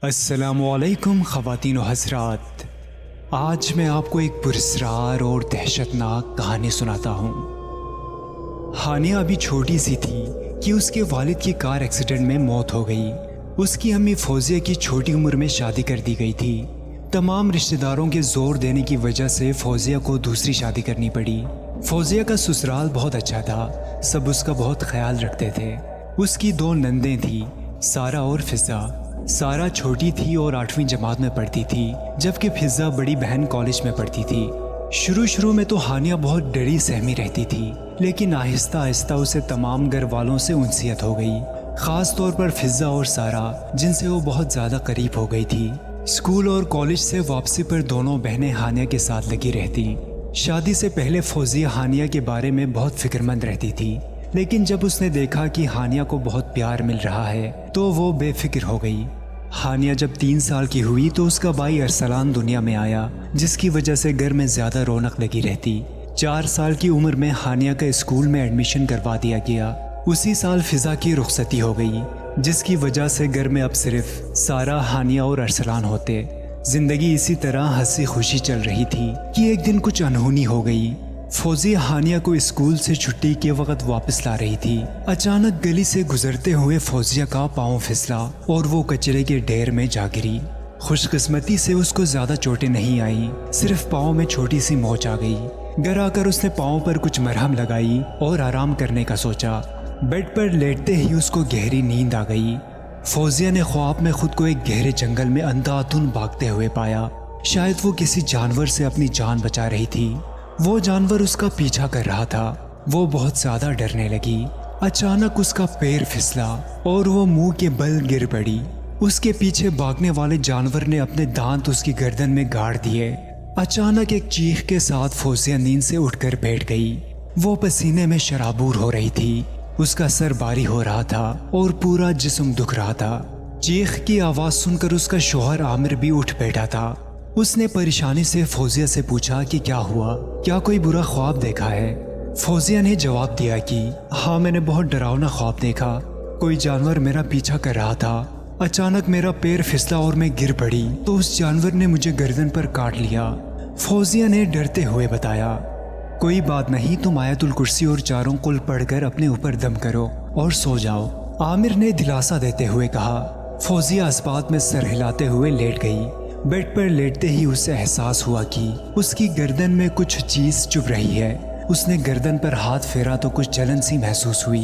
السلام علیکم خواتین و حضرات، آج میں آپ کو ایک پراسرار اور دہشتناک کہانی سناتا ہوں۔ ہانیہ ابھی چھوٹی سی تھی کہ اس کے والد کی کار ایکسیڈنٹ میں موت ہو گئی۔ اس کی امی فوزیہ کی چھوٹی عمر میں شادی کر دی گئی تھی۔ تمام رشتہ داروں کے زور دینے کی وجہ سے فوزیہ کو دوسری شادی کرنی پڑی۔ فوزیہ کا سسرال بہت اچھا تھا، سب اس کا بہت خیال رکھتے تھے۔ اس کی دو نندیں تھیں، سارہ اور فضہ۔ سارہ چھوٹی تھی اور 8ویں جماعت میں پڑھتی تھی، جبکہ فضہ بڑی بہن کالج میں پڑھتی تھی۔ شروع میں تو ہانیہ بہت ڈری سہمی رہتی تھی، لیکن آہستہ آہستہ اسے تمام گھر والوں سے انسیت ہو گئی، خاص طور پر فضہ اور سارہ، جن سے وہ بہت زیادہ قریب ہو گئی تھی۔ اسکول اور کالج سے واپسی پر دونوں بہنیں ہانیہ کے ساتھ لگی رہتی۔ شادی سے پہلے فوزیہ ہانیہ کے بارے میں بہت فکر مند رہتی تھی، لیکن جب اس نے دیکھا کہ ہانیہ کو بہت پیار مل رہا ہے تو وہ بے فکر ہو گئی۔ ہانیہ جب 3 سال کی ہوئی تو اس کا بھائی ارسلان دنیا میں آیا، جس کی وجہ سے گھر میں زیادہ رونق لگی رہتی۔ 4 سال کی عمر میں ہانیہ کا اسکول میں ایڈمیشن کروا دیا گیا۔ اسی سال فضہ کی رخصتی ہو گئی، جس کی وجہ سے گھر میں اب صرف سارہ، ہانیہ اور ارسلان ہوتے۔ زندگی اسی طرح ہنسی خوشی چل رہی تھی کہ ایک دن کچھ انہونی ہو گئی۔ فوزیہ ہانیہ کو اسکول سے چھٹی کے وقت واپس لا رہی تھی۔ اچانک گلی سے گزرتے ہوئے فوزیہ کا پاؤں پھسلا اور وہ کچرے کے ڈھیر میں جا گری۔ خوش قسمتی سے اس کو زیادہ چوٹیں نہیں آئیں، صرف پاؤں میں چھوٹی سی موچ آ گئی۔ گھر آ کر اس نے پاؤں پر کچھ مرہم لگائی اور آرام کرنے کا سوچا۔ بیڈ پر لیٹتے ہی اس کو گہری نیند آ گئی۔ فوزیہ نے خواب میں خود کو ایک گہرے جنگل میں اندھادھند بھاگتے ہوئے پایا۔ شاید وہ کسی جانور سے اپنی جان بچا رہی تھی۔ وہ جانور اس کا پیچھا کر رہا تھا۔ وہ بہت زیادہ ڈرنے لگی۔ اچانک اس کا پیر پھسلا اور وہ منہ کے بل گر پڑی۔ اس کے پیچھے بھاگنے والے جانور نے اپنے دانت اس کی گردن میں گاڑ دیے۔ اچانک ایک چیخ کے ساتھ فوزیہ نیند سے اٹھ کر بیٹھ گئی۔ وہ پسینے میں شرابور ہو رہی تھی، اس کا سر بھاری ہو رہا تھا اور پورا جسم دکھ رہا تھا۔ چیخ کی آواز سن کر اس کا شوہر عامر بھی اٹھ بیٹھا تھا۔ اس نے پریشانی سے فوزیہ سے پوچھا کہ کیا ہوا، کیا کوئی برا خواب دیکھا ہے؟ فوزیہ نے جواب دیا کہ ہاں، میں نے بہت ڈراؤنا خواب دیکھا۔ کوئی جانور میرا پیچھا کر رہا تھا۔ اچانک میرا پیر پھسلا اور میں گر پڑی تو اس جانور نے مجھے گردن پر کاٹ لیا۔ فوزیہ نے ڈرتے ہوئے بتایا۔ کوئی بات نہیں، تم آیت الکرسی اور 4 قل پڑھ کر اپنے اوپر دم کرو اور سو جاؤ، عامر نے دلاسا دیتے ہوئے کہا۔ فوزیہ اس بات میں سر ہلاتے ہوئے لیٹ گئی۔ بیڈ پر لیٹتے ہی اسے احساس ہوا کہ اس کی گردن میں کچھ چیز چبھ رہی ہے۔ اس نے گردن پر ہاتھ پھیرا تو کچھ جلن سی محسوس ہوئی۔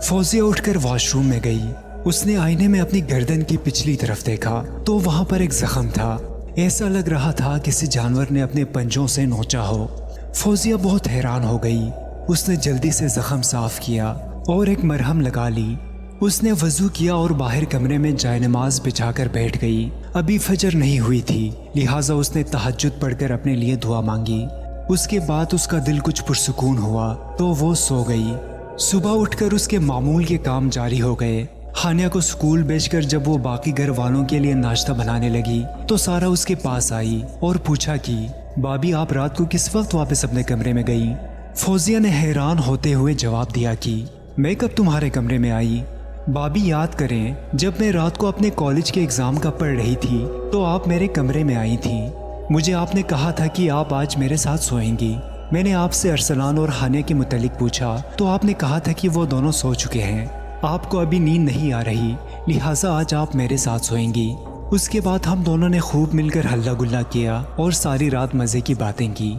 فوزیہ اٹھ کر واش روم میں گئی۔ اس نے آئینے میں اپنی گردن کی پچھلی طرف دیکھا تو وہاں پر ایک زخم تھا۔ ایسا لگ رہا تھا کسی جانور نے اپنے پنجوں سے نوچا ہو۔ فوزیہ بہت حیران ہو گئی۔ اس نے جلدی سے زخم صاف کیا اور ایک مرہم لگا لی۔ اس نے وضو کیا اور باہر کمرے میں جائے نماز بچھا کر بیٹھ گئی۔ ابھی فجر نہیں ہوئی تھی، لہٰذا اس نے تہجد پڑھ کر اپنے لیے دعا مانگی۔ اس کے بعد اس کا دل کچھ پرسکون ہوا تو وہ سو گئی۔ صبح اٹھ کر اس کے معمول کے کام جاری ہو گئے۔ ہانیہ کو اسکول بھیج کر جب وہ باقی گھر والوں کے لیے ناشتہ بنانے لگی تو سارہ اس کے پاس آئی اور پوچھا کہ بھابھی، آپ رات کو کس وقت واپس اپنے کمرے میں گئی؟ فوزیہ نے حیران ہوتے ہوئے جواب دیا کہ میں کب تمہارے کمرے میں آئی؟ بھابھی، یاد کریں، جب میں رات کو اپنے کالج کے ایگزام کا پڑھ رہی تھی تو آپ میرے کمرے میں آئی تھیں۔ مجھے آپ نے کہا تھا کہ آپ آج میرے ساتھ سوئیں گی۔ میں نے آپ سے ارسلان اور ہانیہ کے متعلق پوچھا تو آپ نے کہا تھا کہ وہ دونوں سو چکے ہیں، آپ کو ابھی نیند نہیں آ رہی، لہٰذا آج آپ میرے ساتھ سوئیں گی۔ اس کے بعد ہم دونوں نے خوب مل کر ہلا گلا کیا اور ساری رات مزے کی باتیں کی۔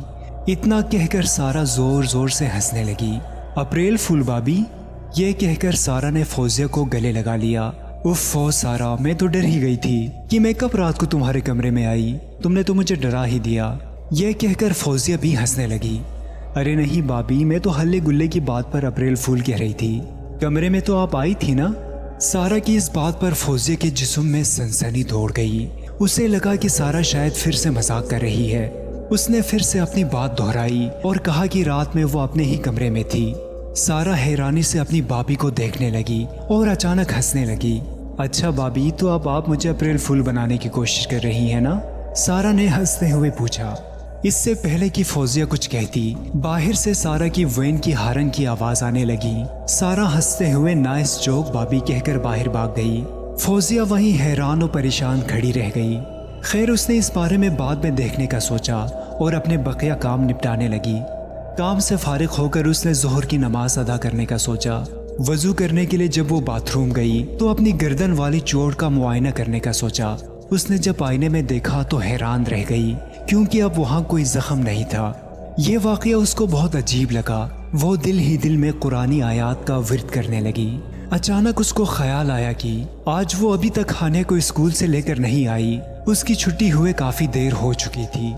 اتنا کہہ کر سارہ زور زور سے ہنسنے لگی۔ اپریل فول بھابھی، یہ کہہ کر سارہ نے فوزیہ کو گلے لگا لیا۔ اف سارہ، میں تو ڈر ہی گئی تھی کہ میں کب رات کو تمہارے کمرے میں آئی، تم نے تو مجھے ڈرا ہی دیا۔ یہ کہہ کر فوزیہ بھی ہنسنے لگی۔ ارے نہیں بھابھی، میں تو ہلے گلے کی بات پر اپریل فول کہہ رہی تھی، کمرے میں تو آپ آئی تھی نا۔ سارہ کی اس بات پر فوزیہ کے جسم میں سنسنی دوڑ گئی۔ اسے لگا کہ سارہ شاید پھر سے مذاق کر رہی ہے۔ اس نے پھر سے اپنی بات دہرائی اور کہا کہ رات میں وہ اپنے ہی کمرے میں تھی۔ سارہ حیرانی سے اپنی بھابھی کو دیکھنے لگی اور اچانک ہنسنے لگی۔ اچھا بھابھی، تو اب آپ مجھے اپریل فول بنانے کی کوشش کر رہی ہیں نا؟ سارہ نے ہنستے ہوئے پوچھا۔ اس سے پہلے کہ فوزیہ کچھ کہتی، باہر سے سارہ کی وین کی ہارن کی آواز آنے لگی۔ سارہ ہنستے ہوئے نائس جوک بھابھی کہہ کر باہر بھاگ گئی۔ فوزیہ وہیں حیران و پریشان کھڑی رہ گئی۔ خیر اس نے اس بارے میں بعد میں دیکھنے کا سوچا اور اپنے بقیہ کام نپٹانے لگی۔ کام سے فارغ ہو کر اس نے ظہر کی نماز ادا کرنے کا سوچا۔ وضو کرنے کے لیے جب وہ باتھ روم گئی تو اپنی گردن والی چوٹ کا معائنہ کرنے کا سوچا۔ اس نے جب آئینے میں دیکھا تو حیران رہ گئی کیونکہ اب وہاں کوئی زخم نہیں تھا۔ یہ واقعہ اس کو بہت عجیب لگا۔ وہ دل ہی دل میں قرآنی آیات کا ورد کرنے لگی۔ اچانک اس کو خیال آیا کہ آج وہ ابھی تک ہانیہ کو اسکول سے لے کر نہیں آئی۔ اس کی چھٹی ہوئے کافی دیر ہو چکی تھی۔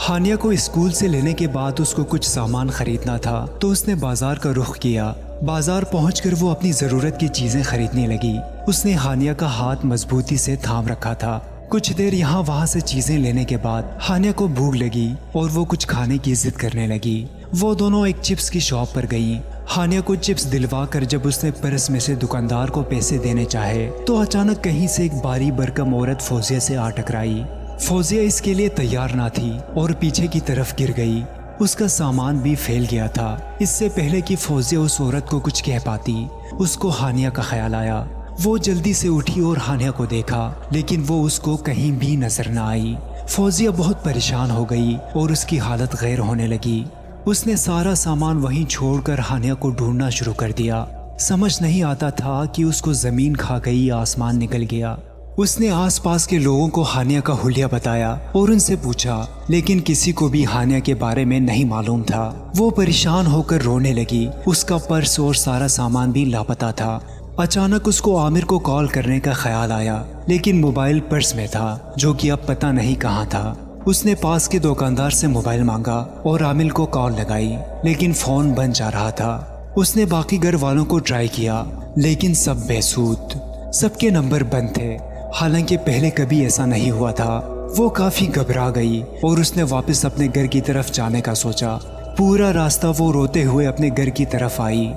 ہانیہ کو اسکول سے لینے کے بعد اس کو کچھ سامان خریدنا تھا تو اس نے بازار کا رخ کیا۔ بازار پہنچ کر وہ اپنی ضرورت کی چیزیں خریدنے لگی۔ اس نے ہانیہ کا ہاتھ مضبوطی سے تھام رکھا تھا۔ کچھ دیر یہاں وہاں سے چیزیں لینے کے بعد ہانیہ کو بھوک لگی اور وہ کچھ کھانے کی ضد کرنے لگی۔ وہ دونوں ایک چپس کی شاپ پر گئیں۔ ہانیہ کو چپس دلوا کر جب اس نے پرس میں سے دکاندار کو پیسے دینے چاہے تو اچانک کہیں سے ایک باری برکم عورت فوزیہ سے آ ٹکرائی۔ فوزیہ اس کے لیے تیار نہ تھی اور پیچھے کی طرف گر گئی۔ اس کا سامان بھی پھیل گیا تھا۔ اس سے پہلے کہ فوزیہ اس عورت کو کچھ کہہ پاتی اس کو ہانیہ کا خیال آیا۔ وہ جلدی سے اٹھی اور ہانیہ کو دیکھا لیکن وہ اس کو کہیں بھی نظر نہ آئی۔ فوزیہ بہت پریشان ہو گئی اور اس کی حالت غیر ہونے لگی۔ اس نے سارا سامان وہیں چھوڑ کر ہانیہ کو ڈھونڈنا شروع کر دیا۔ سمجھ نہیں آتا تھا کہ اس کو زمین کھا گئی یا آسمان نکل گیا۔ اس نے آس پاس کے لوگوں کو ہانیہ کا حلیہ بتایا اور ان سے پوچھا لیکن کسی کو بھی ہانیہ کے بارے میں نہیں معلوم تھا۔ وہ پریشان ہو کر رونے لگی۔ اس کا پرس اور سارا سامان بھی لاپتہ تھا۔ اچانک اس کو عامر کو کال کرنے کا خیال آیا لیکن موبائل پرس میں تھا جو کہ اب پتہ نہیں کہاں تھا۔ اس نے پاس کے دکاندار سے موبائل مانگا اور عامر کو کال لگائی لیکن فون بند جا رہا تھا۔ اس نے باقی گھر والوں کو ٹرائی کیا لیکن سب بے سود، سب کے نمبر بند تھے، حالانکہ پہلے کبھی ایسا نہیں ہوا تھا۔ وہ کافی گھبرا گئی اور اس نے واپس اپنے گھر کی طرف جانے کا سوچا۔ پورا راستہ وہ روتے ہوئے اپنے گھر کی طرف آئی۔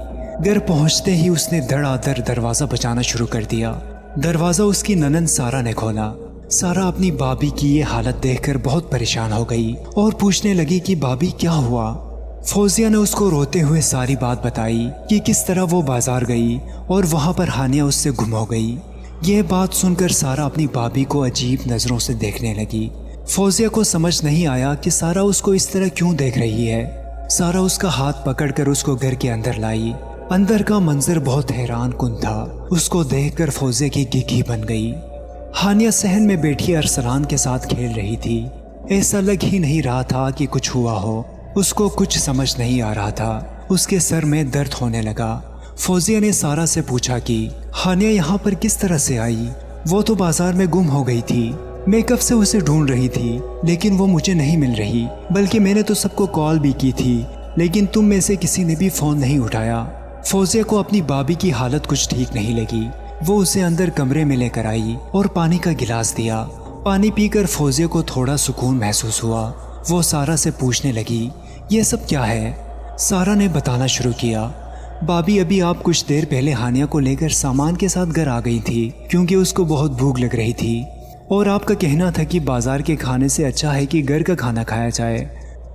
گھر پہنچتے ہی اس نے دھڑا دھڑ دروازہ بجانا شروع کر دیا۔ دروازہ اس کی ننند سارا نے کھولا۔ سارا اپنی بابی کی یہ حالت دیکھ کر بہت پریشان ہو گئی اور پوچھنے لگی کہ بابی کیا ہوا؟ فوزیہ نے اس کو روتے ہوئے ساری بات بتائی کہ کس طرح وہ بازار گئی اور وہاں پر ہانیہ اس سے گم ہو گئی۔ یہ بات سن کر سارا اپنی بابی کو عجیب نظروں سے دیکھنے لگی۔ فوزیہ کو سمجھ نہیں آیا کہ سارا اس کو اس طرح کیوں دیکھ رہی ہے۔ سارا اس کا ہاتھ پکڑ کر اس کو گھر کے اندر لائی۔ اندر کا منظر بہت حیران کن تھا۔ اس کو دیکھ کر فوزیہ کی گگھی بن گئی۔ ہانیہ صحن میں بیٹھی ارسلان کے ساتھ کھیل رہی تھی۔ ایسا لگ ہی نہیں رہا تھا کہ کچھ ہوا ہو۔ اس کو کچھ سمجھ نہیں آ رہا تھا۔ اس کے سر میں درد ہونے لگا۔ فوزیہ نے سارا سے پوچھا کہ ہانیہ یہاں پر کس طرح سے آئی؟ وہ تو بازار میں گم ہو گئی تھی۔ میں کب سے اسے ڈھونڈ رہی تھی لیکن وہ مجھے نہیں مل رہی، بلکہ میں نے تو سب کو کال بھی کی تھی لیکن تم میں سے کسی نے بھی فون نہیں اٹھایا۔ فوزیہ کو اپنی بابی کی حالت کچھ ٹھیک نہیں لگی۔ وہ اسے اندر کمرے میں لے کر آئی اور پانی کا گلاس دیا۔ پانی پی کر فوزیہ کو تھوڑا سکون محسوس ہوا۔ وہ سارا سے پوچھنے لگی یہ سب کیا ہے؟ سارا نے بتانا شروع کیا۔ بابی ابھی آپ کچھ دیر پہلے ہانیہ کو لے کر سامان کے ساتھ گھر آ گئی تھی کیونکہ اس کو بہت بھوک لگ رہی تھی اور آپ کا کہنا تھا کہ بازار کے کھانے سے اچھا ہے کہ گھر کا کھانا کھایا جائے۔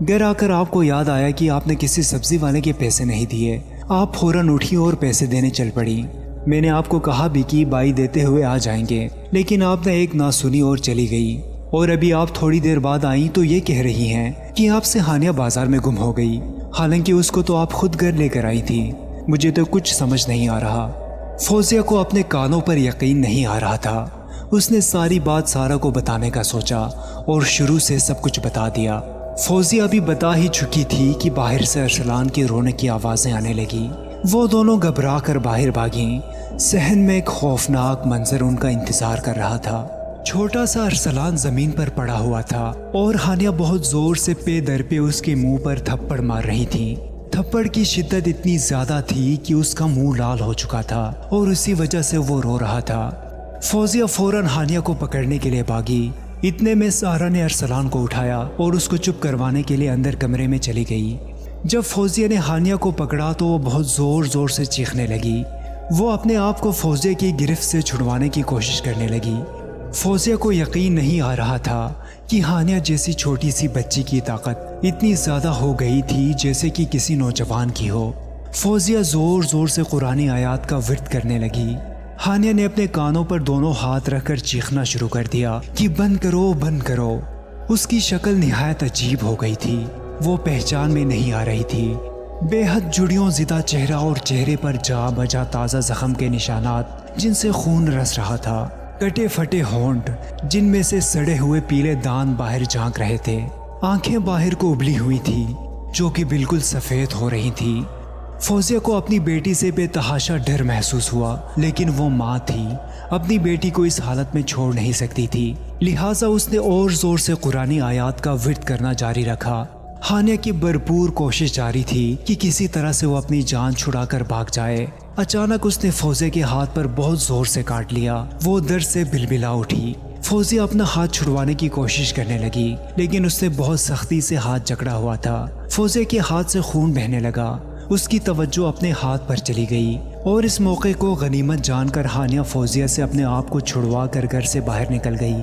گھر آ کر آپ کو یاد آیا کہ آپ نے کسی سبزی والے کے پیسے نہیں دیے۔ آپ فوراً اٹھی اور پیسے دینے چل پڑی۔ میں نے آپ کو کہا بھی کہ بائی دیتے ہوئے آ جائیں گے لیکن آپ نے ایک نہ سنی اور چلی گئی، اور ابھی آپ تھوڑی دیر بعد آئیں تو یہ کہہ رہی ہیں کہ آپ سے ہانیہ بازار میں گم ہو گئی، حالانکہ اس کو تو آپ خود گھر لے کر آئی تھی۔ مجھے تو کچھ سمجھ نہیں آ رہا۔ فوزیہ کو اپنے کانوں پر یقین نہیں آ رہا تھا۔ اس نے ساری بات سارا کو بتانے کا سوچا اور شروع سے سب کچھ بتا دیا۔ فوزیہ ابھی بتا ہی چکی تھی کہ باہر سے ارسلان کی رونے کی آوازیں آنے لگی۔ وہ دونوں گھبرا کر باہر بھاگیں۔ صحن میں ایک خوفناک منظر ان کا انتظار کر رہا تھا۔ چھوٹا سا ارسلان زمین پر پڑا ہوا تھا اور ہانیہ بہت زور سے پے در پہ اس کے منہ پر تھپڑ مار رہی تھی۔ تھپڑ کی شدت اتنی زیادہ تھی کہ اس کا منہ لال ہو چکا تھا اور اسی وجہ سے وہ رو رہا تھا۔ فوزیہ فوراً ہانیہ کو پکڑنے کے لیے بھاگی۔ اتنے میں سارا نے ارسلان کو اٹھایا اور اس کو چپ کروانے کے لیے اندر کمرے میں چلی گئی۔ جب فوزیہ نے ہانیہ کو پکڑا تو وہ بہت زور زور سے چیخنے لگی۔ وہ اپنے آپ کو فوزیہ کی گرفت سے چھڑوانے کی کوشش کرنے لگی۔ فوزیہ کو یقین نہیں آ رہا تھا کہ ہانیہ جیسی چھوٹی سی بچی کی طاقت اتنی زیادہ ہو گئی تھی جیسے کہ کسی نوجوان کی ہو۔ فوزیہ زور زور سے قرآنی آیات کا ورد کرنے لگی۔ ہانیہ نے اپنے کانوں پر دونوں ہاتھ رکھ کر چیخنا شروع کر دیا کہ بند کرو بند کرو۔ اس کی شکل نہایت عجیب ہو گئی تھی، وہ پہچان میں نہیں آ رہی تھی۔ بے حد جڑیوں زدہ چہرہ اور چہرے پر جا بجا تازہ زخم کے نشانات جن سے خون رس رہا تھا، کٹے پھٹے ہونٹ جن میں سے سڑے ہوئے پیلے دان باہر جھانک رہے تھے، آنکھیں باہر کو ابلی ہوئی تھی جو کہ بالکل سفید ہو رہی تھی۔ فوزیہ کو اپنی بیٹی سے بے تحاشا ڈر محسوس ہوا، لیکن وہ ماں تھی، اپنی بیٹی کو اس حالت میں چھوڑ نہیں سکتی تھی، لہٰذا اس نے اور زور سے قرآنی آیات کا ورد کرنا جاری رکھا۔ ہانیہ کی بھرپور کوشش جاری تھی کہ کسی طرح سے وہ اپنی جان چھڑا کر بھاگ جائے۔ اچانک اس نے فوزیہ کے ہاتھ پر بہت زور سے کاٹ لیا، وہ درد سے بلبلا اٹھی۔ فوزیہ اپنا ہاتھ چھڑوانے کی کوشش کرنے لگی، لیکن اس نے بہت سختی سے ہاتھ جکڑا ہوا تھا۔ فوزیہ کے ہاتھ سے خون بہنے لگا، اس کی توجہ اپنے ہاتھ پر چلی گئی، اور اس موقع کو غنیمت جان کر ہانیہ فوزیہ سے اپنے آپ کو چھڑوا کر گھر سے باہر نکل گئی۔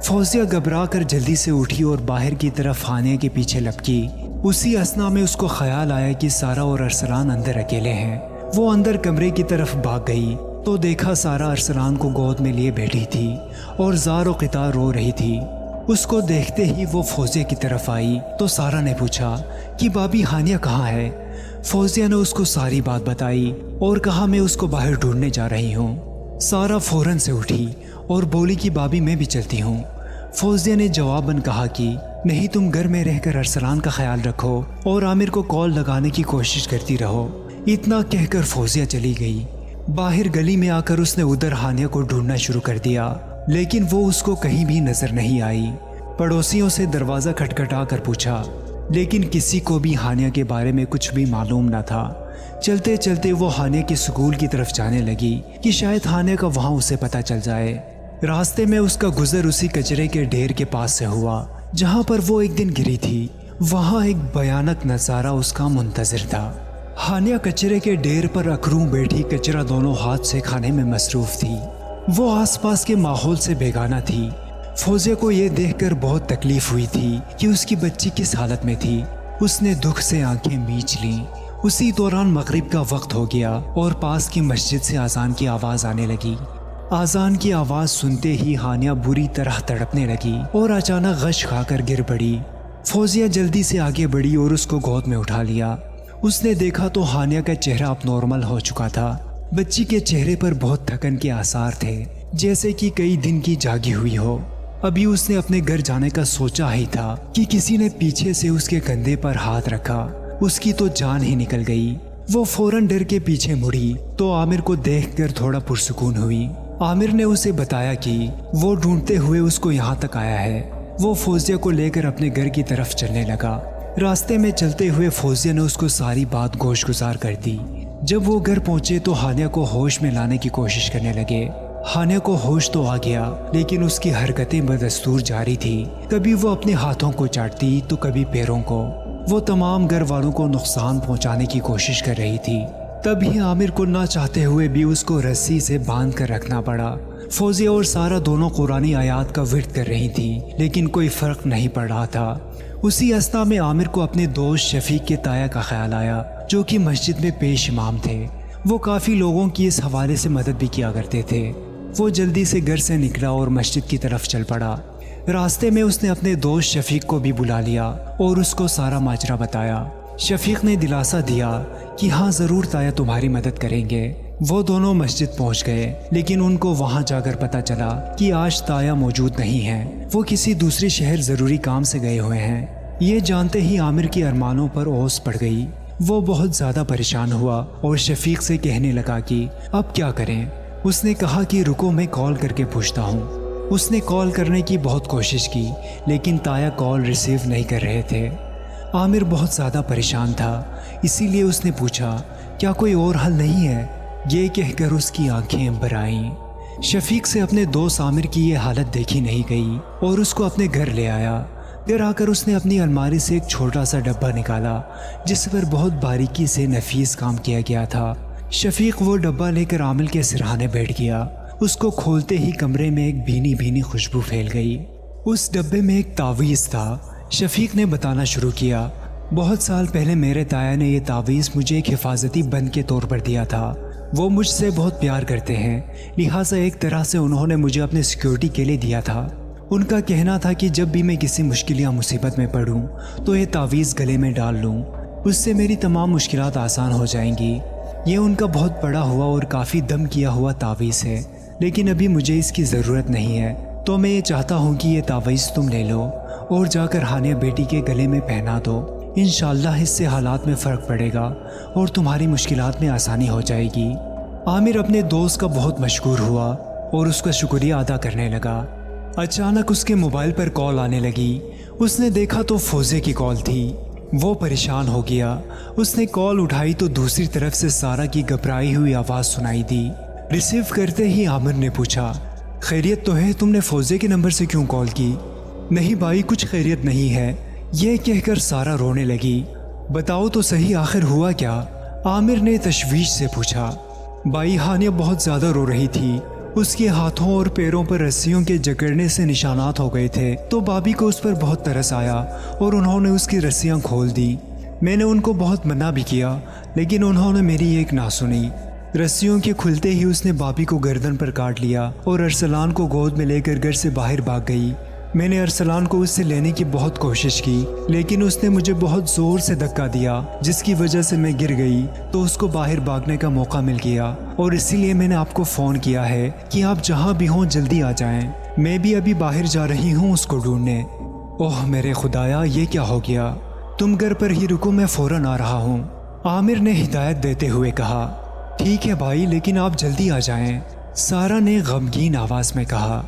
فوزیہ گھبرا کر جلدی سے اٹھی اور باہر کی طرف ہانیہ کے پیچھے لپکی۔ اسی اثنا میں اس کو خیال آیا کہ سارا اور ارسلان اندر اکیلے ہیں۔ وہ اندر کمرے کی طرف بھاگ گئی تو دیکھا سارا ارسلان کو گود میں لیے بیٹھی تھی اور زار و قطار رو رہی تھی۔ اس کو دیکھتے ہی وہ فوزیہ کی طرف آئی تو سارا نے پوچھا کہ بابی ہانیہ کہاں ہے؟ فوزیہ نے اس کو ساری بات بتائی اور کہا میں اس کو باہر ڈھونڈنے جا رہی ہوں۔ سارا فوراً سے اٹھی اور بولی کہ بابی میں بھی چلتی ہوں۔ فوزیہ نے جواباً کہا کہ نہیں، تم گھر میں رہ کر ارسلان کا خیال رکھو اور عامر کو کال لگانے کی کوشش کرتی رہو۔ اتنا کہہ کر فوزیہ چلی گئی۔ باہر گلی میں آ کر اس نے ادھر ہانیہ کو ڈھونڈنا شروع کر دیا، لیکن وہ اس کو کہیں بھی نظر نہیں آئی۔ پڑوسیوں سے دروازہ کھٹکھٹا کر پوچھا، لیکن کسی کو بھی ہانیہ کے بارے میں کچھ بھی معلوم نہ تھا۔ چلتے چلتے وہ ہانیہ کے سکول کی طرف جانے لگی کہ شاید ہانیہ کا وہاں اسے پتہ چل جائے۔ راستے میں اس کا گزر اسی کچرے کے ڈھیر کے پاس سے ہوا جہاں پر وہ ایک دن گری تھی۔ وہاں ایک بھیانک نظارہ اس کا منتظر تھا۔ ہانیہ کچرے کے ڈھیر پر اکڑوں بیٹھی کچرا دونوں ہاتھ سے کھانے میں مصروف تھی۔ وہ آس پاس کے ماحول سے بیگانہ تھی۔ فوزیہ کو یہ دیکھ کر بہت تکلیف ہوئی تھی کہ اس کی بچی کس حالت میں تھی۔ اس نے دکھ سے آنکھیں میچ لیں۔ اسی دوران مغرب کا وقت ہو گیا اور پاس کی مسجد سے اذان کی آواز آنے لگی۔ اذان کی آواز سنتے ہی ہانیہ بری طرح تڑپنے لگی اور اچانک غش کھا کر گر پڑی۔ فوزیہ جلدی سے آگے بڑھی اور اس کو گود میں اٹھا لیا۔ اس نے دیکھا تو ہانیہ کا چہرہ اب نارمل ہو چکا تھا۔ بچی کے چہرے پر بہت تھکن کے آثار تھے، جیسے کہ کئی دن کی جاگی ہوئی ہو۔ ابھی اس نے اپنے گھر جانے کا سوچا ہی تھا کہ کسی نے پیچھے سے اس کے کندھے پر ہاتھ رکھا۔ اس کی تو جان ہی نکل گئی۔ وہ فوراً ڈر کے پیچھے مڑی تو عامر کو دیکھ کر تھوڑا پرسکون ہوئی۔ عامر نے اسے بتایا کہ وہ ڈھونڈتے ہوئے اس کو یہاں تک آیا ہے۔ وہ فوزیہ کو لے کر اپنے گھر کی طرف چلنے لگا۔ راستے میں چلتے ہوئے فوزیہ نے اس کو ساری بات گوش گزار کر دی۔ جب وہ گھر پہنچے تو ہانیہ کو ہوش میں لانے کی کوشش کرنے لگے۔ ہانیہ کو ہوش تو آ گیا، لیکن اس کی حرکتیں بدستور جاری تھی۔ کبھی وہ اپنے ہاتھوں کو چاٹتی تو کبھی پیروں کو۔ وہ تمام گھر والوں کو نقصان پہنچانے کی کوشش کر رہی تھی۔ تبھی عامر کو نہ چاہتے ہوئے بھی اس کو رسی سے باندھ کر رکھنا پڑا۔ فوزیہ اور سارا دونوں قرآنی آیات کا ورد کر رہی تھی، لیکن کوئی فرق نہیں پڑ رہا تھا۔ اسی اثنا میں عامر کو اپنے دوست شفیق کے تایا کا خیال آیا، جو کہ مسجد میں پیش امام تھے۔ وہ کافی لوگوں کی اس حوالے سے مدد بھی کیا کرتے تھے۔ وہ جلدی سے گھر سے نکلا اور مسجد کی طرف چل پڑا۔ راستے میں اس نے اپنے دوست شفیق کو بھی بلا لیا اور اس کو سارا ماجرا بتایا۔ شفیق نے دلاسا دیا کہ ہاں ضرور تایا تمہاری مدد کریں گے۔ وہ دونوں مسجد پہنچ گئے، لیکن ان کو وہاں جا کر پتہ چلا کہ آج تایا موجود نہیں ہے، وہ کسی دوسرے شہر ضروری کام سے گئے ہوئے ہیں۔ یہ جانتے ہی عامر کی ارمانوں پر اوس پڑ گئی۔ وہ بہت زیادہ پریشان ہوا اور شفیق سے کہنے لگا کہ اب کیا کریں۔ اس نے کہا کہ رکو میں کال کر کے پوچھتا ہوں۔ اس نے کال کرنے کی بہت کوشش کی، لیکن تایا کال ریسیو نہیں کر رہے تھے۔ عامر بہت زیادہ پریشان تھا، اسی لیے اس نے پوچھا کیا کوئی اور حل نہیں ہے؟ یہ کہہ کر اس کی آنکھیں بھر آئیں۔ شفیق سے اپنے دوست عامر کی یہ حالت دیکھی نہیں گئی اور اس کو اپنے گھر لے آیا۔ گھر آ کر اس نے اپنی الماری سے ایک چھوٹا سا ڈبہ نکالا جس پر بہت باریکی سے نفیس کام کیا گیا تھا۔ شفیق وہ ڈبہ لے کر عامر کے سرہانے بیٹھ گیا۔ اس کو کھولتے ہی کمرے میں ایک بھینی بھینی خوشبو پھیل گئی۔ اس ڈبے میں ایک تعویذ تھا۔ شفیق نے بتانا شروع کیا، بہت سال پہلے میرے تایا نے یہ تعویذ مجھے ایک حفاظتی بند کے طور پر دیا تھا۔ وہ مجھ سے بہت پیار کرتے ہیں، لہٰذا ایک طرح سے انہوں نے مجھے اپنے سیکیورٹی کے لیے دیا تھا۔ ان کا کہنا تھا کہ جب بھی میں کسی مشکل یا مصیبت میں پڑوں تو یہ تعویذ گلے میں ڈال لوں، اس سے میری تمام مشکلات آسان ہو جائیں گی۔ یہ ان کا بہت پڑا ہوا اور کافی دم کیا ہوا تعویذ ہے، لیکن ابھی مجھے اس کی ضرورت نہیں ہے، تو میں یہ چاہتا ہوں کہ یہ تعویذ تم لے لو اور جا کر ہانیہ بیٹی کے گلے میں پہنا دو۔ انشاءاللہ اس سے حالات میں فرق پڑے گا اور تمہاری مشکلات میں آسانی ہو جائے گی۔ عامر اپنے دوست کا بہت مشکور ہوا اور اس کا شکریہ ادا کرنے لگا۔ اچانک اس کے موبائل پر کال آنے لگی۔ اس نے دیکھا تو فوزیہ کی کال تھی۔ وہ پریشان ہو گیا۔ اس نے کال اٹھائی تو دوسری طرف سے سارا کی گھبرائی ہوئی آواز سنائی دی۔ ریسیو کرتے ہی عامر نے پوچھا، خیریت تو ہے؟ تم نے فوزیہ کے نمبر سے کیوں کال کی؟ نہیں بھائی، کچھ خیریت نہیں ہے، یہ کہہ کر سارا رونے لگی۔ بتاؤ تو صحیح آخر ہوا کیا؟ عامر نے تشویش سے پوچھا۔ بھائی ہانیہ بہت زیادہ رو رہی تھی، اس کے ہاتھوں اور پیروں پر رسیوں کے جکڑنے سے نشانات ہو گئے تھے، تو بابی کو اس پر بہت ترس آیا اور انہوں نے اس کی رسیاں کھول دی۔ میں نے ان کو بہت منع بھی کیا، لیکن انہوں نے میری ایک نہ سنی۔ رسیوں کے کھلتے ہی اس نے بابی کو گردن پر کاٹ لیا اور ارسلان کو گود میں لے کر گھر سے باہر بھاگ گئی۔ میں نے ارسلان کو اس سے لینے کی بہت کوشش کی، لیکن اس نے مجھے بہت زور سے دھکا دیا، جس کی وجہ سے میں گر گئی، تو اس کو باہر بھاگنے کا موقع مل گیا، اور اسی لیے میں نے آپ کو فون کیا ہے کہ آپ جہاں بھی ہوں جلدی آ جائیں۔ میں بھی ابھی باہر جا رہی ہوں اس کو ڈھونڈنے۔ اوہ میرے خدایا، یہ کیا ہو گیا؟ تم گھر پر ہی رکو، میں فوراً آ رہا ہوں، عامر نے ہدایت دیتے ہوئے کہا۔ ٹھیک ہے بھائی، لیکن آپ جلدی آ جائیں، سارا نے غمگین آواز میں کہا۔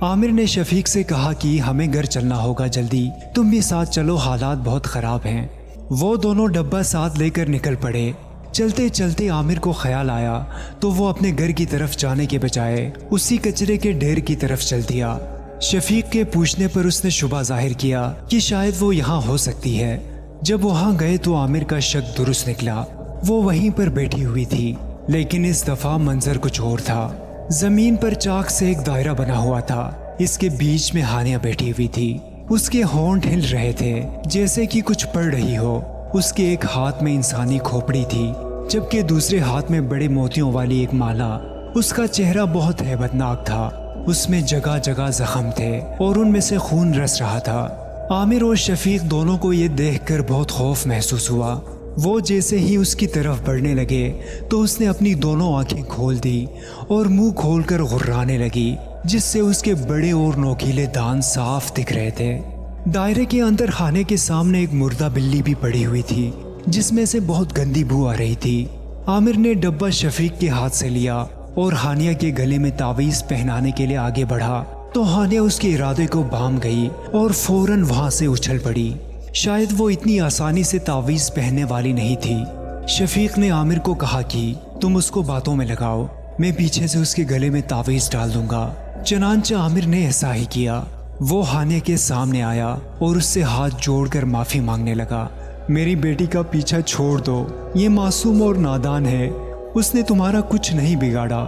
عامر نے شفیق سے کہا کہ ہمیں گھر چلنا ہوگا جلدی، تم بھی ساتھ چلو، حالات بہت خراب ہیں۔ وہ دونوں ڈبہ ساتھ لے کر نکل پڑے۔ چلتے چلتے عامر کو خیال آیا تو وہ اپنے گھر کی طرف جانے کے بجائے اسی کچرے کے ڈھیر کی طرف چل دیا۔ شفیق کے پوچھنے پر اس نے شبہ ظاہر کیا کہ شاید وہ یہاں ہو سکتی ہے۔ جب وہاں گئے تو عامر کا شک درست نکلا، وہ وہیں پر بیٹھی ہوئی تھی، لیکن اس دفعہ منظر کچھ اور تھا۔ زمین پر چاک سے ایک دائرہ بنا ہوا تھا، اس کے بیچ میں ہانیہ بیٹھی ہوئی تھی۔ اس کے ہونٹ ہل رہے تھے جیسے کہ کچھ پڑھ رہی ہو۔ اس کے ایک ہاتھ میں انسانی کھوپڑی تھی، جبکہ دوسرے ہاتھ میں بڑے موتیوں والی ایک مالا۔ اس کا چہرہ بہت ہیبت ناک تھا، اس میں جگہ جگہ زخم تھے اور ان میں سے خون رس رہا تھا۔ عامر اور شفیق دونوں کو یہ دیکھ کر بہت خوف محسوس ہوا۔ وہ جیسے ہی اس کی طرف بڑھنے لگے تو اس نے اپنی دونوں آنکھیں کھول دی اور منہ کھول کر غرانے لگی، جس سے اس کے بڑے اور نوکیلے دانت صاف دکھ رہے تھے۔ دائرے کے اندر خانے کے سامنے ایک مردہ بلی بھی پڑی ہوئی تھی، جس میں سے بہت گندی بو آ رہی تھی۔ عامر نے ڈبہ شفیق کے ہاتھ سے لیا اور ہانیہ کے گلے میں تعویذ پہنانے کے لیے آگے بڑھا تو ہانیہ اس کے ارادے کو بام گئی اور فوراً وہاں سے اچھل پڑی۔ شاید وہ اتنی آسانی سے تعویذ پہننے والی نہیں تھی۔ شفیق نے عامر کو کہا کہ تم اس کو باتوں میں لگاؤ، میں پیچھے سے اس کے گلے میں تعویذ ڈال دوں گا۔ چنانچہ عامر نے ایسا ہی کیا۔ وہ ہانیہ کے سامنے آیا اور اس سے ہاتھ جوڑ کر معافی مانگنے لگا۔ میری بیٹی کا پیچھا چھوڑ دو، یہ معصوم اور نادان ہے، اس نے تمہارا کچھ نہیں بگاڑا۔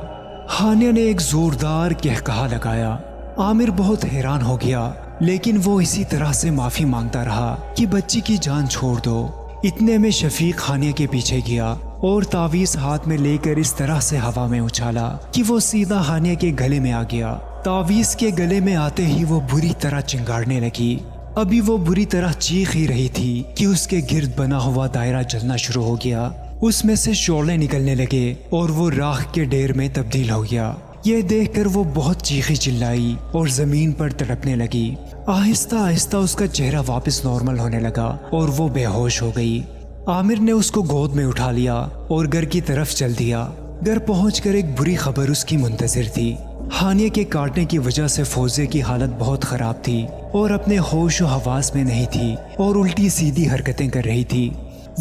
ہانیہ نے ایک زوردار قہقہا لگایا۔ عامر بہت حیران ہو گیا، لیکن وہ اسی طرح سے معافی مانگتا رہا کہ بچی کی جان چھوڑ دو۔ اتنے میں شفیق ہانیہ کے پیچھے گیا اور تعویذ ہاتھ میں لے کر اس طرح سے ہوا میں اچھالا کہ وہ سیدھا ہانیہ کے گلے میں آ گیا۔ تعویذ کے گلے میں آتے ہی وہ بری طرح چنگاڑنے لگی۔ ابھی وہ بری طرح چیخ ہی رہی تھی کہ اس کے گرد بنا ہوا دائرہ جلنا شروع ہو گیا، اس میں سے شعلے نکلنے لگے اور وہ راکھ کے ڈھیر میں تبدیل ہو گیا۔ یہ دیکھ کر وہ بہت چیخی چلائی اور زمین پر تڑپنے لگی۔ آہستہ آہستہ اس کا چہرہ واپس نارمل ہونے لگا اور وہ بے ہوش ہو گئی۔ عامر نے اس کو گود میں اٹھا لیا اور گھر کی طرف چل دیا۔ گھر پہنچ کر ایک بری خبر اس کی منتظر تھی۔ ہانیہ کے کاٹنے کی وجہ سے فوزیہ کی حالت بہت خراب تھی اور اپنے ہوش و حواس میں نہیں تھی اور الٹی سیدھی حرکتیں کر رہی تھی۔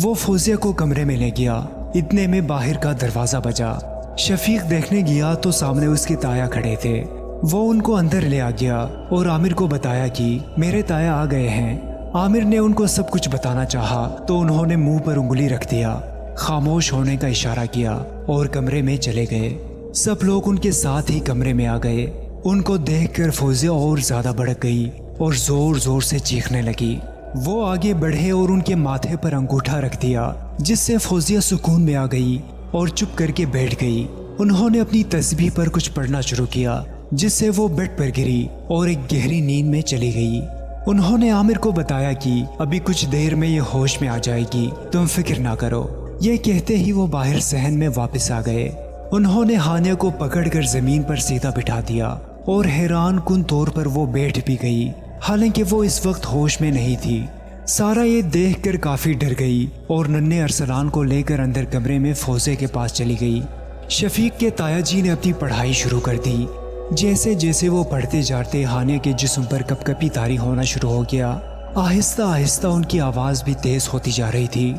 وہ فوزیہ کو کمرے میں لے گیا۔ اتنے میں باہر کا دروازہ بجا۔ شفیق دیکھنے گیا تو سامنے اس کے تایا کھڑے تھے۔ وہ ان کو اندر لے آ گیا اور عامر کو بتایا کہ میرے تایا آ گئے ہیں۔ عامر نے ان کو سب کچھ بتانا چاہا تو انہوں نے منہ پر انگلی رکھ دیا، خاموش ہونے کا اشارہ کیا اور کمرے میں چلے گئے۔ سب لوگ ان کے ساتھ ہی کمرے میں آ گئے۔ ان کو دیکھ کر فوزیہ اور زیادہ بھڑک گئی اور زور زور سے چیخنے لگی۔ وہ آگے بڑھے اور ان کے ماتھے پر انگوٹھا رکھ دیا، جس سے فوزیہ سکون میں آ گئی اور چپ کر کے بیٹھ گئی۔ انہوں نے اپنی تسبیح پر کچھ پڑھنا شروع کیا جس سے وہ بیڈ پر گری اور ایک گہری نیند میں چلی گئی۔ انہوں نے عامر کو بتایا کہ ابھی کچھ دیر میں یہ ہوش میں آ جائے گی، تم فکر نہ کرو۔ یہ کہتے ہی وہ باہر صحن میں واپس آ گئے۔ انہوں نے ہانیہ کو پکڑ کر زمین پر سیدھا بٹھا دیا اور حیران کن طور پر وہ بیٹھ بھی گئی، حالانکہ وہ اس وقت ہوش میں نہیں تھی۔ سارا یہ دیکھ کر کافی ڈر گئی اور ننھے ارسلان کو لے کر اندر کمرے میں فوزے کے پاس چلی گئی۔ شفیق کے تایا جی نے اپنی پڑھائی شروع کر دی۔ جیسے جیسے وہ پڑھتے جاتے ہانیہ کے جسم پر کپ کپی طاری ہونا شروع ہو گیا۔ آہستہ آہستہ ان کی آواز بھی تیز ہوتی جا رہی تھی۔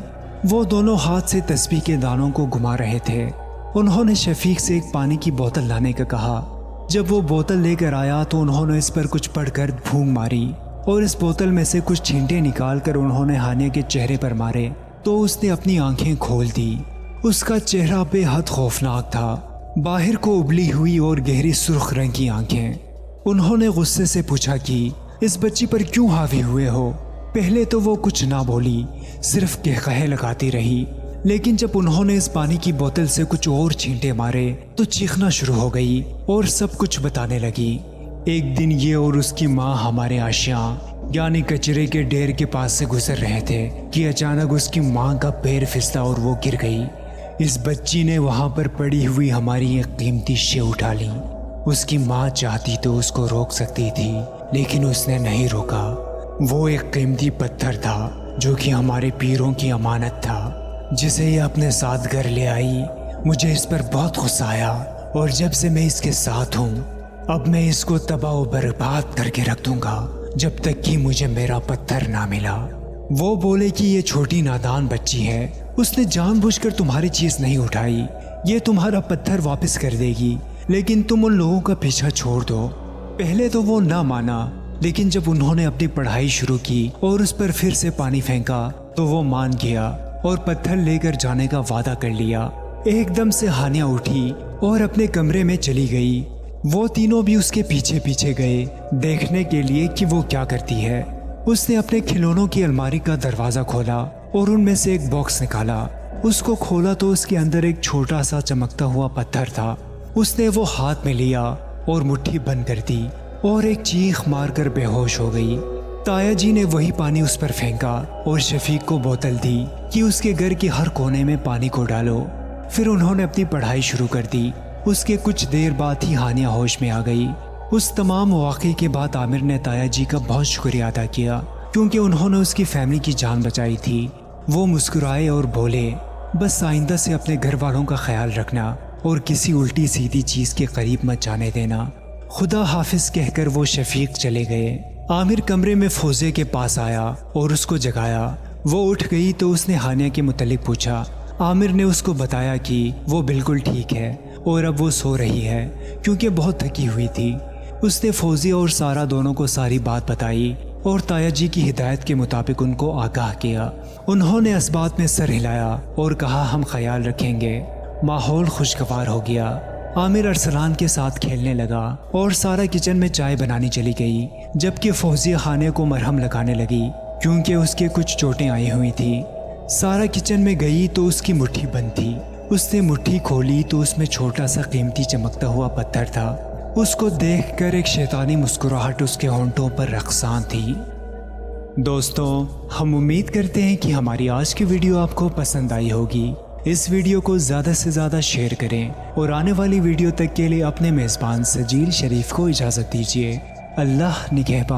وہ دونوں ہاتھ سے تسبیح کے دانوں کو گھما رہے تھے۔ انہوں نے شفیق سے ایک پانی کی بوتل لانے کا کہا۔ جب وہ بوتل لے کر آیا تو انہوں نے اس پر کچھ پڑھ کر پھونک ماری اور اس بوتل میں سے کچھ چھینٹے نکال کر انہوں نے ہانیہ کے چہرے پر مارے تو اس نے اپنی آنکھیں کھول دی۔ اس کا چہرہ بے حد خوفناک تھا، باہر کو ابلی ہوئی اور گہری سرخ رنگ کی آنکھیں۔ انہوں نے غصے سے پوچھا کہ اس بچی پر کیوں حاوی ہوئے ہو؟ پہلے تو وہ کچھ نہ بولی، صرف قہقہے لگاتی رہی، لیکن جب انہوں نے اس پانی کی بوتل سے کچھ اور چھینٹے مارے تو چیخنا شروع ہو گئی اور سب کچھ بتانے لگی۔ ایک دن یہ اور اس کی ماں ہمارے آشیاں یعنی کچرے کے ڈھیر کے پاس سے گزر رہے تھے کہ اچانک اس کی ماں کا پیر پھسلا اور وہ گر گئی۔ اس بچی نے وہاں پر پڑی ہوئی ہماری ایک قیمتی شے اٹھا لی۔ اس کی ماں چاہتی تو اس کو روک سکتی تھی، لیکن اس نے نہیں روکا۔ وہ ایک قیمتی پتھر تھا جو کہ ہمارے پیروں کی امانت تھا، جسے یہ اپنے ساتھ گھر لے آئی۔ مجھے اس پر بہت غصہ آیا اور جب سے میں اس کے ساتھ ہوں، اب میں اس کو تباہ و برباد کر کے رکھ دوں گا جب تک کہ مجھے میرا پتھر نہ ملا۔ وہ بولے کہ یہ چھوٹی نادان بچی ہے، اس نے جان بوجھ کر تمہاری چیز نہیں اٹھائی، یہ تمہارا پتھر واپس کر دے گی، لیکن تم ان لوگوں کا پیچھا چھوڑ دو۔ پہلے تو وہ نہ مانا، لیکن جب انہوں نے اپنی پڑھائی شروع کی اور اس پر پھر سے پانی پھینکا تو وہ مان گیا اور پتھر لے کر جانے کا وعدہ کر لیا۔ ایک دم سے ہانیہ اٹھی اور اپنے کمرے میں چلی گئی۔ وہ تینوں بھی اس کے پیچھے پیچھے گئے دیکھنے کے لیے کہ وہ کیا کرتی ہے۔ اس نے اپنے کھلونوں کی الماری کا دروازہ کھولا اور ان میں سے ایک باکس نکالا۔ اس کو کھولا تو اس کے اندر ایک چھوٹا سا چمکتا ہوا پتھر تھا۔ اس نے وہ ہاتھ میں لیا اور مٹھی بند کر دی اور ایک چیخ مار کر بے ہوش ہو گئی۔ تایا جی نے وہی پانی اس پر پھینکا اور شفیق کو بوتل دی کہ اس کے گھر کے ہر کونے میں پانی کو ڈالو۔ پھر انہوں نے اپنی پڑھائی شروع کر دی۔ اس کے کچھ دیر بعد ہی ہانیہ ہوش میں آ گئی۔ اس تمام واقعے کے بعد عامر نے تایا جی کا بہت شکریہ ادا کیا کیونکہ انہوں نے اس کی فیملی کی جان بچائی تھی۔ وہ مسکرائے اور بولے، بس آئندہ سے اپنے گھر والوں کا خیال رکھنا اور کسی الٹی سیدھی چیز کے قریب مت جانے دینا۔ خدا حافظ کہہ کر وہ شفیق چلے گئے۔ عامر کمرے میں فوزے کے پاس آیا اور اس کو جگایا۔ وہ اٹھ گئی تو اس نے ہانیہ کے متعلق پوچھا۔ عامر نے اس کو بتایا کہ وہ بالکل ٹھیک ہے اور اب وہ سو رہی ہے کیونکہ بہت تھکی ہوئی تھی۔ اس نے فوزی اور سارا دونوں کو ساری بات بتائی اور تایا جی کی ہدایت کے مطابق ان کو آگاہ کیا۔ انہوں نے اسبات میں سر ہلایا اور کہا ہم خیال رکھیں گے۔ ماحول خوشگوار ہو گیا۔ عامر ارسلان کے ساتھ کھیلنے لگا اور سارا کچن میں چائے بنانی چلی گئی، جبکہ فوزیہ خانے کو مرہم لگانے لگی کیونکہ اس کے کچھ چوٹیں آئی ہوئی تھی۔ سارا کچن میں گئی تو اس کی مٹھی بند تھی۔ اس نے مٹھی کھولی تو اس میں چھوٹا سا قیمتی چمکتا ہوا پتھر تھا۔ اس کو دیکھ کر ایک شیطانی مسکراہٹ اس کے ہونٹوں پر رقصاں تھی۔ دوستوں، ہم امید کرتے ہیں کہ ہماری آج کی ویڈیو آپ کو پسند آئی ہوگی۔ اس ویڈیو کو زیادہ سے زیادہ شیئر کریں اور آنے والی ویڈیو تک کے لیے اپنے میزبان سجیل شریف کو اجازت دیجیے۔ اللہ نگہبان۔